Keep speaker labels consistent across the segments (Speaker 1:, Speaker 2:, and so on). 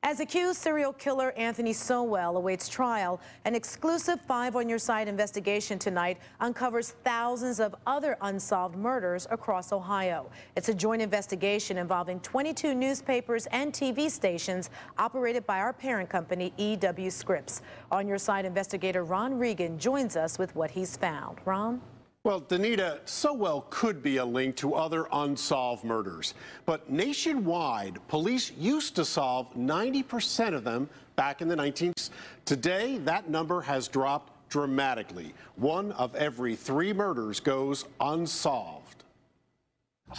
Speaker 1: As accused serial killer Anthony Sowell awaits trial, an exclusive 5 on Your Side investigation tonight uncovers thousands of other unsolved murders across Ohio. It's a joint investigation involving 22 newspapers and TV stations operated by our parent company, E.W. Scripps. On Your Side investigator Ron Regan joins us with what he's found. Ron?
Speaker 2: Well, Danita, Sowell could be a link to other unsolved murders. But nationwide, police used to solve 90% of them back in the 1960s. Today, that number has dropped dramatically. 1 of every 3 murders goes unsolved.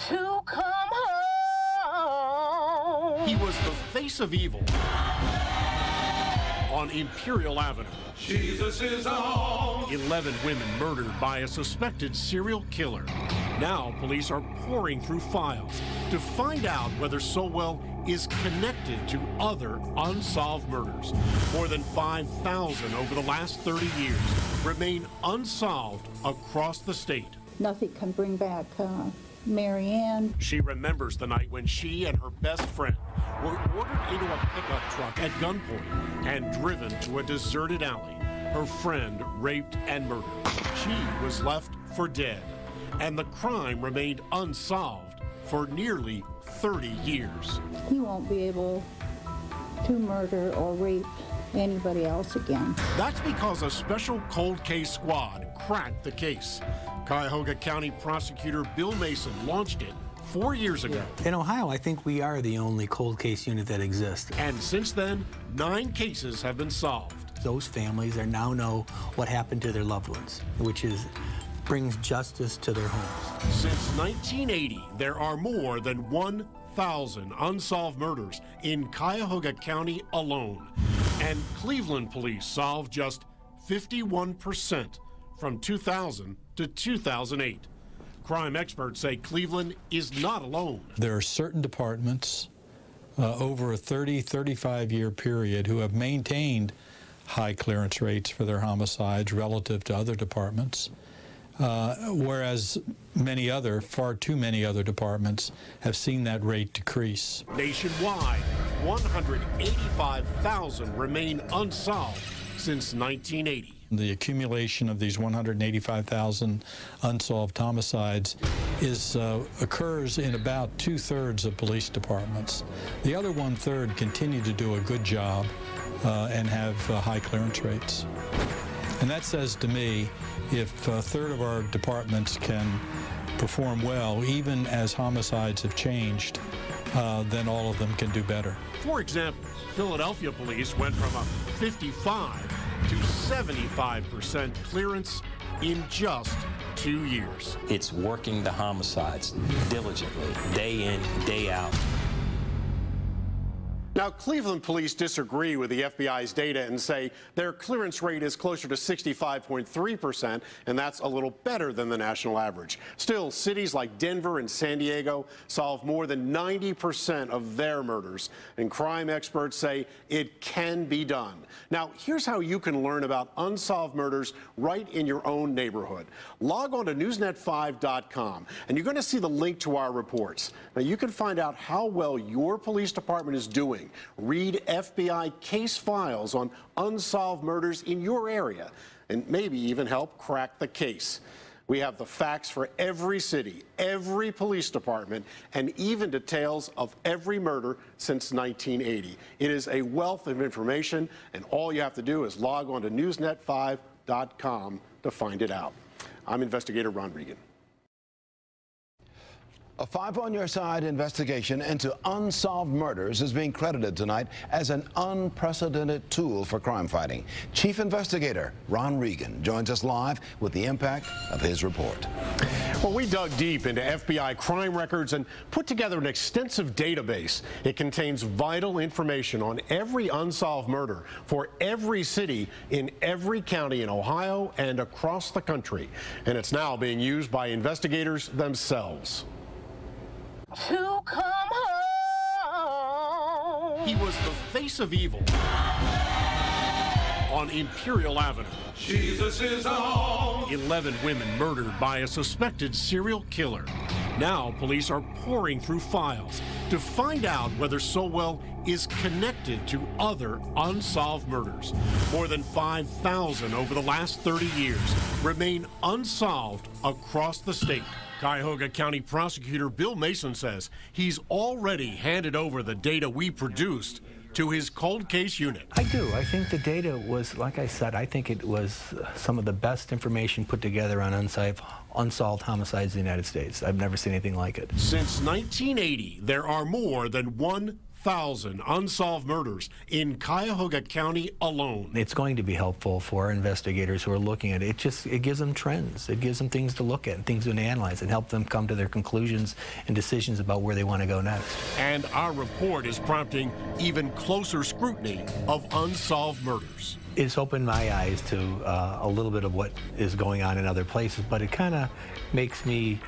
Speaker 3: To come home.
Speaker 2: He was the face of evil on Imperial Avenue.
Speaker 4: Jesus is on.
Speaker 2: 11 women murdered by a suspected serial killer. Now police are pouring through files to find out whether Sowell is connected to other unsolved murders. More than 5,000 over the last 30 years remain unsolved across the state.
Speaker 5: Nothing can bring back Mary Ann.
Speaker 2: She remembers the night when she and her best friend were ordered into a pickup truck at gunpoint and driven to a deserted alley. Her friend raped and murdered. She was left for dead, and the crime remained unsolved for nearly 30 years.
Speaker 5: He won't be able to murder or rape anybody else again.
Speaker 2: That's because a special cold case squad cracked the case. Cuyahoga County prosecutor Bill Mason launched it 4 years ago.
Speaker 6: In Ohio, I think we are the only cold case unit that exists.
Speaker 2: And since then, 9 cases have been solved.
Speaker 6: Those families now know what happened to their loved ones, which brings justice to their homes.
Speaker 2: Since 1980, there are more than 1,000 unsolved murders in Cuyahoga County alone. And Cleveland police solved just 51% from 2000 to 2008. Crime experts say Cleveland is not alone.
Speaker 7: There are certain departments over a 35-year period who have maintained high clearance rates for their homicides relative to other departments, whereas far too many other departments have seen that rate decrease.
Speaker 2: Nationwide, 185,000 remain unsolved since 1980.
Speaker 7: The accumulation of these 185,000 unsolved homicides occurs in about 2/3 of police departments. The other 1/3 continue to do a good job and have high clearance rates. And that says to me, if a third of our departments can perform well, even as homicides have changed, then all of them can do better.
Speaker 2: For example, Philadelphia police went from a 55 to 75% clearance in just 2 years.
Speaker 8: It's working the homicides diligently, day in, day out.
Speaker 2: Now, Cleveland police disagree with the FBI's data and say their clearance rate is closer to 65.3%, and that's a little better than the national average. Still, cities like Denver and San Diego solve more than 90% of their murders, and crime experts say it can be done. Now, here's how you can learn about unsolved murders right in your own neighborhood. Log on to newsnet5.com, and you're going to see the link to our reports. Now, you can find out how well your police department is doing. Read FBI case files on unsolved murders in your area and maybe even help crack the case. We have the facts for every city, every police department, and even details of every murder since 1980. It is a wealth of information, and all you have to do is log on to newsnet5.com to find it out. I'm investigator Ron Regan.
Speaker 9: A 5 on Your Side investigation into unsolved murders is being credited tonight as an unprecedented tool for crime fighting. Chief Investigator Ron Regan joins us live with the impact of his report.
Speaker 2: Well, we dug deep into FBI crime records and put together an extensive database. It contains vital information on every unsolved murder for every city in every county in Ohio and across the country. And it's now being used by investigators themselves.
Speaker 3: To come home.
Speaker 2: He was the face of evil on Imperial Avenue.
Speaker 4: Jesus is on.
Speaker 2: 11 women murdered by a suspected serial killer. Now police are pouring through files to find out whether Sowell is connected to other unsolved murders. More than 5,000 over the last 30 years remain unsolved across the state. Cuyahoga County Prosecutor Bill Mason says he's already handed over the data we produced to his cold case unit.
Speaker 6: I do. I think the data was, like I said, I think it was some of the best information put together on unsolved homicides in the United States. I've never seen anything like it.
Speaker 2: Since 1980, there are more than 1,000 unsolved murders in Cuyahoga County alone.
Speaker 6: It's going to be helpful for our investigators who are looking at it. It gives them trends. It gives them things to look at and things to analyze and help them come to their conclusions and decisions about where they want to go next.
Speaker 2: And our report is prompting even closer scrutiny of unsolved murders.
Speaker 6: It's opened my eyes to a little bit of what is going on in other places, but it kind of makes me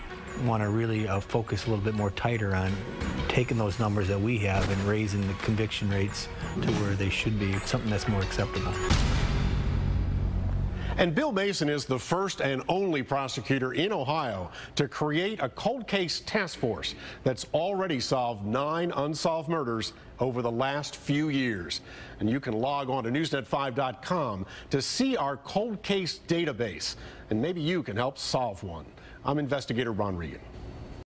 Speaker 6: want to really focus a little bit more tighter on taking those numbers that we have and raising the conviction rates to where they should be, something that's more acceptable.
Speaker 2: And Bill Mason is the first and only prosecutor in Ohio to create a cold case task force that's already solved 9 unsolved murders over the last few years. And you can log on to newsnet5.com to see our cold case database, and maybe you can help solve one. I'm investigator Ron Regan.